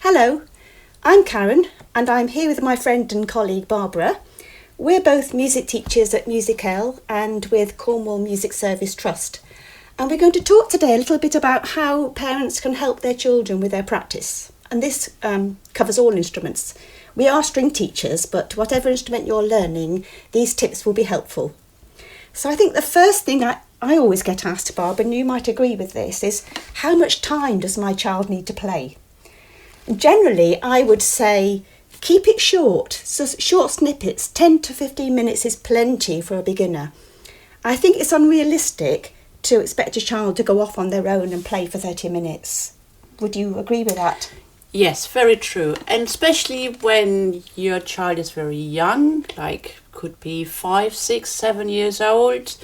Hello, I'm Karen and I'm here with my friend and colleague Barbara. We're both music teachers at Music-L and with Cornwall Music Service Trust. And we're going to talk today a little bit about how parents can help their children with their practice. And this covers all instruments. We are string teachers, but whatever instrument you're learning, these tips will be helpful. So I think the first thing I always get asked, Barbara, and you might agree with this, is how much time does my child need to play? Generally, I would say keep it short, so short snippets, 10 to 15 minutes is plenty for a beginner. I think it's unrealistic to expect a child to go off on their own and play for 30 minutes. Would you agree with that? Yes, very true. And especially when your child is very young, like could be 5, 6, 7 years old,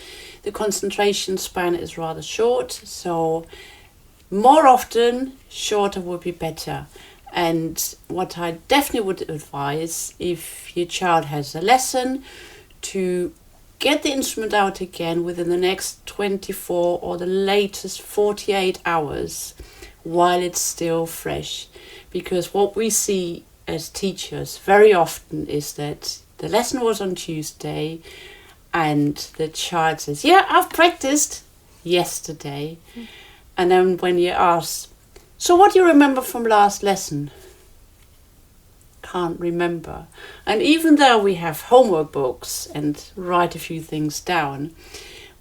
the concentration span is rather short. So more often, shorter would be better. And what I definitely would advise, if your child has a lesson, to get the instrument out again within the next 24 or the latest 48 hours while it's still fresh. Because what we see as teachers very often is that the lesson was on Tuesday and the child says, yeah, I've practiced yesterday. And then when you ask, so what do you remember from last lesson? Can't remember. And even though we have homework books and write a few things down,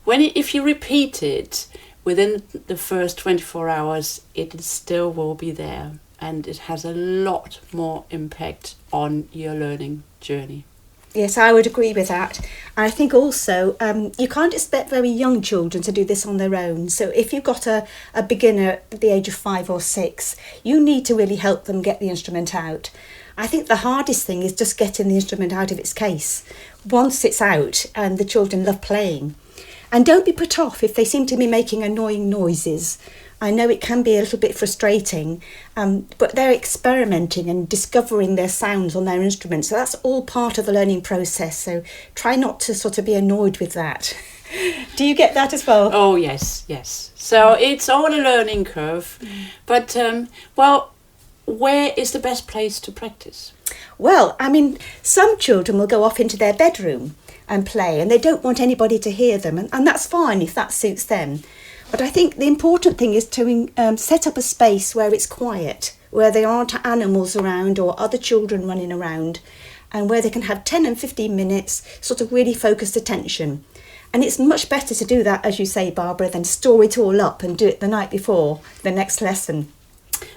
if you repeat it within the first 24 hours, it still will be there. And it has a lot more impact on your learning journey. Yes, I would agree with that. And I think also you can't expect very young children to do this on their own. So if you've got a beginner at the age of 5 or 6, you need to really help them get the instrument out. I think the hardest thing is just getting the instrument out of its case. Once it's out and the children love playing. And don't be put off if they seem to be making annoying noises. I know it can be a little bit frustrating, but they're experimenting and discovering their sounds on their instruments. So that's all part of the learning process. So try not to sort of be annoyed with that. Do you get that as well? Oh, yes. So it's all a learning curve. But, where is the best place to practice? Well, I mean, some children will go off into their bedroom and play, and they don't want anybody to hear them. And that's fine if that suits them. But I think the important thing is to set up a space where it's quiet, where there aren't animals around or other children running around, and where they can have 10 and 15 minutes sort of really focused attention. And it's much better to do that, as you say, Barbara, than store it all up and do it the night before the next lesson.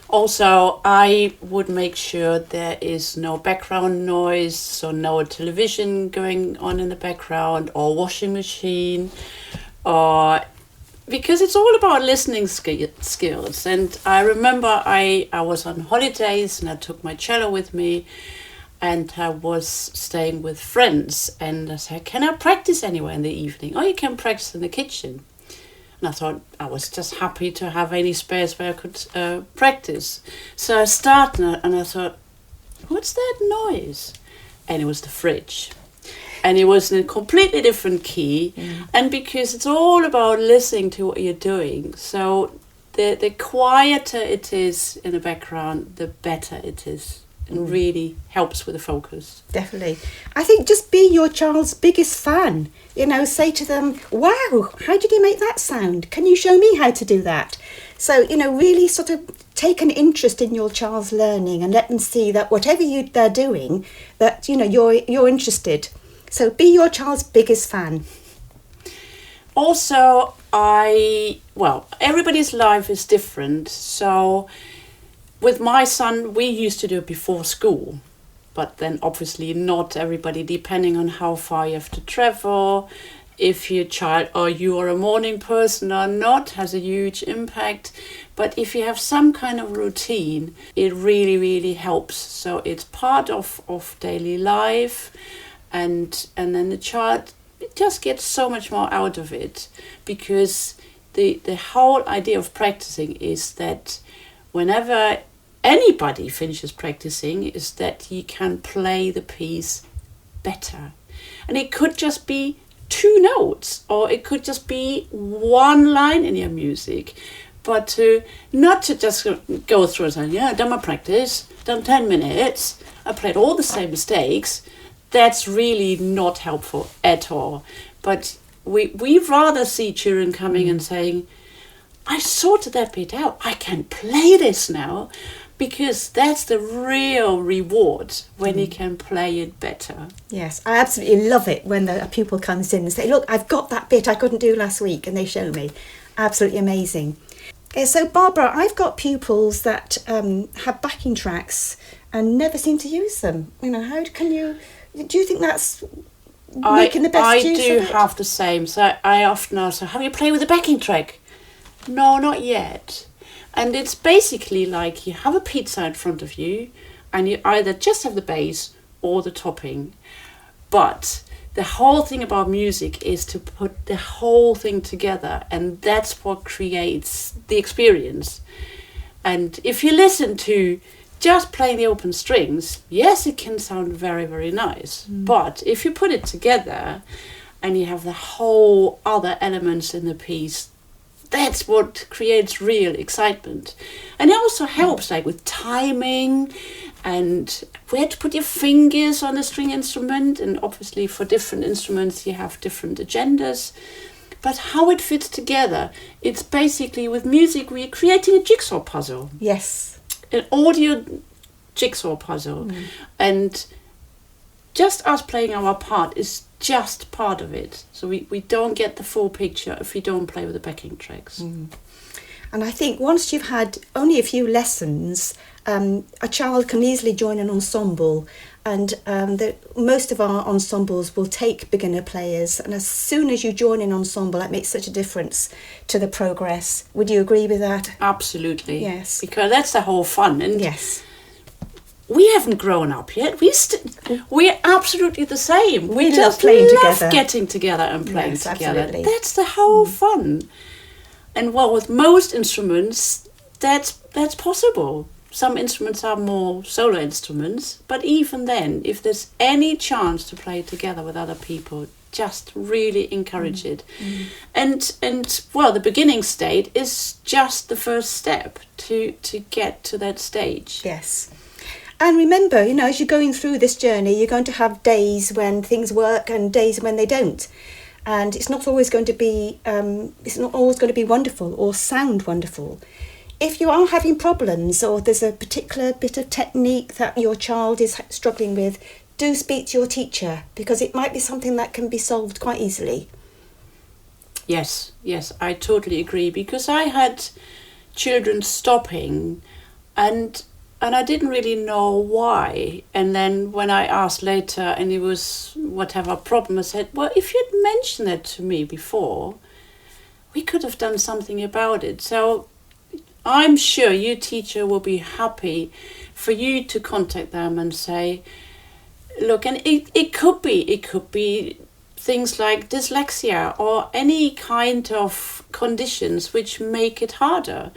Also, I would make sure there is no background noise, so no television going on in the background or washing machine, because it's all about listening skills. And I remember I was on holidays and I took my cello with me and I was staying with friends. And I said, can I practice anywhere in the evening? Oh, you can practice in the kitchen. And I thought I was just happy to have any space where I could practice. So I started and I thought, what's that noise? And it was the fridge. And it was in a completely different key. And because it's all about listening to what you're doing. So the quieter it is in the background, the better it is. And really helps with the focus. Definitely. I think just be your child's biggest fan. Say to them, wow, how did you make that sound? Can you show me how to do that? So, really sort of take an interest in your child's learning and let them see that whatever they're doing, that, you're interested. So be your child's biggest fan. Also, everybody's life is different. So with my son, we used to do it before school. But then obviously not everybody, depending on how far you have to travel, if your child or you are a morning person or not, has a huge impact. But if you have some kind of routine, it really, really helps. So it's part of daily life. And then the child just gets so much more out of it, because the whole idea of practicing is that whenever anybody finishes practicing is that you can play the piece better. And it could just be 2 notes, or it could just be 1 line in your music. but to not to just go through and say, yeah, I've done my practice, done 10 minutes, I played all the same mistakes. That's really not helpful at all. But we rather see children coming and saying, I sorted that bit out, I can play this now, because that's the real reward when you can play it better. Yes, I absolutely love it when a pupil comes in and say, look, I've got that bit I couldn't do last week, and they show me. Absolutely amazing. So Barbara, I've got pupils that have backing tracks and never seem to use them. How can you, do you think that's making the best use of it? I do have the same. So I often ask, have you played with a backing track? No, not yet. And it's basically like you have a pizza in front of you and you either just have the base or the topping. But the whole thing about music is to put the whole thing together, and that's what creates the experience. And if you listen to just playing the open strings, yes, it can sound very, very nice. But if you put it together and you have the whole other elements in the piece, that's what creates real excitement. And it also helps like with timing and where to put your fingers on a string instrument. And obviously for different instruments you have different agendas. But how it fits together, it's basically with music we're creating a jigsaw puzzle. Yes. An audio jigsaw puzzle. And just us playing our part is just part of it. So we don't get the full picture if we don't play with the backing tracks. And I think once you've had only a few lessons, a child can easily join an ensemble, and most of our ensembles will take beginner players, and as soon as you join an ensemble, that makes such a difference to the progress. Would you agree with that? Absolutely. Yes. Because that's the whole fun. And yes. We haven't grown up yet. We're absolutely the same. We love just playing love together. getting together and playing Yes, together. absolutely. That's the whole fun. And with most instruments, that's possible. Some instruments are more solo instruments, but even then, if there's any chance to play together with other people, just really encourage it. And the beginning state is just the first step to get to that stage. Yes. And remember, as you're going through this journey, you're going to have days when things work and days when they don't. And it's not always going to be wonderful or sound wonderful. If you are having problems or there's a particular bit of technique that your child is struggling with, do speak to your teacher, because it might be something that can be solved quite easily. Yes, I totally agree, because I had children stopping and I didn't really know why. And then when I asked later and it was whatever problem, I said, well, if you'd mentioned it to me before, we could have done something about it. So I'm sure your teacher will be happy for you to contact them and say, look, and it could be things like dyslexia or any kind of conditions which make it harder,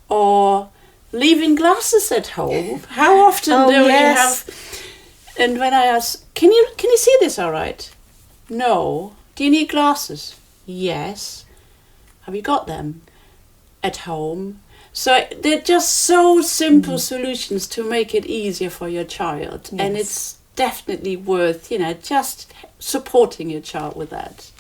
or leaving glasses at home. How often do we have? And when I ask, can you see this all right? No. Do you need glasses? Yes. Have you got them at home? So they're just so simple solutions to make it easier for your child. Yes. And it's definitely worth, just supporting your child with that.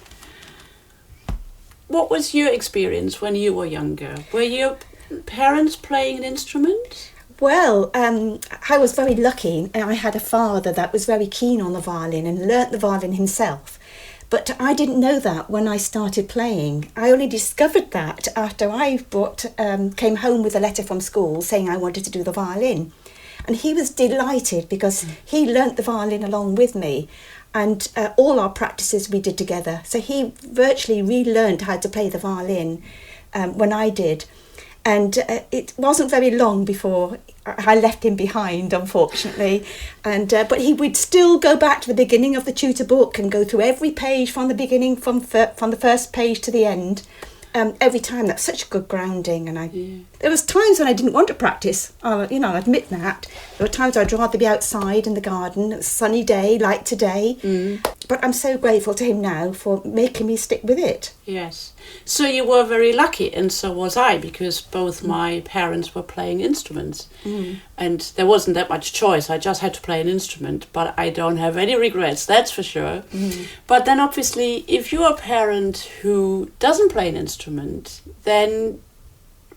What was your experience when you were younger? Were your parents playing an instrument? Well, I was very lucky. I had a father that was very keen on the violin and learnt the violin himself. But I didn't know that when I started playing. I only discovered that after I came home with a letter from school saying I wanted to do the violin. And he was delighted because he learnt the violin along with me, and all our practices we did together. So he virtually relearned how to play the violin when I did. And it wasn't very long before I left him behind, unfortunately. And but he would still go back to the beginning of the tutor book and go through every page from the beginning, from the first page to the end. Every time. That's such good grounding. And there was times when I didn't want to practice. I'll admit that. There were times I'd rather be outside in the garden. It was a sunny day like today. but I'm so grateful to him now for making me stick with it. Yes. So you were very lucky, and so was I, because both my parents were playing instruments. And there wasn't that much choice. I just had to play an instrument, but I don't have any regrets, that's for sure. But then obviously, if you're a parent who doesn't play an instrument, then,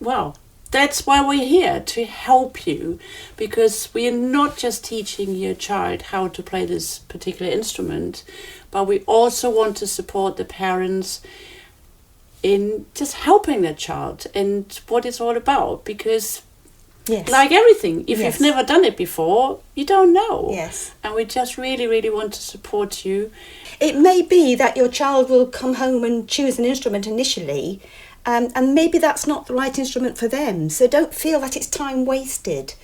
well, that's why we're here, to help you, because we are not just teaching your child how to play this particular instrument, but we also want to support the parents in just helping their child and what it's all about, because like everything, if you've never done it before, you don't know. Yes. And we just really, really want to support you. It may be that your child will come home and choose an instrument initially, and maybe that's not the right instrument for them. So don't feel that it's time wasted,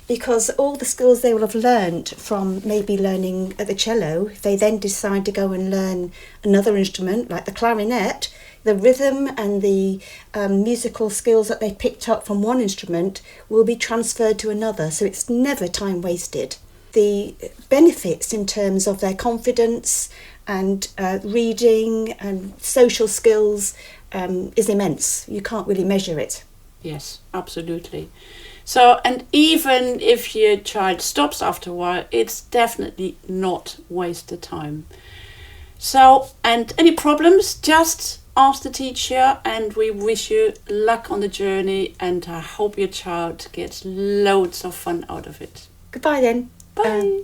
because all the skills they will have learned from maybe learning at the cello, if they then decide to go and learn another instrument like the clarinet, the rhythm and the musical skills that they picked up from one instrument will be transferred to another. So it's never time wasted. The benefits in terms of their confidence and reading and social skills is immense. You can't really measure it. Yes, absolutely. So, and even if your child stops after a while, it's definitely not wasted time. So, and any problems, just ask the teacher, and we wish you luck on the journey, and I hope your child gets loads of fun out of it. Goodbye then. Bye.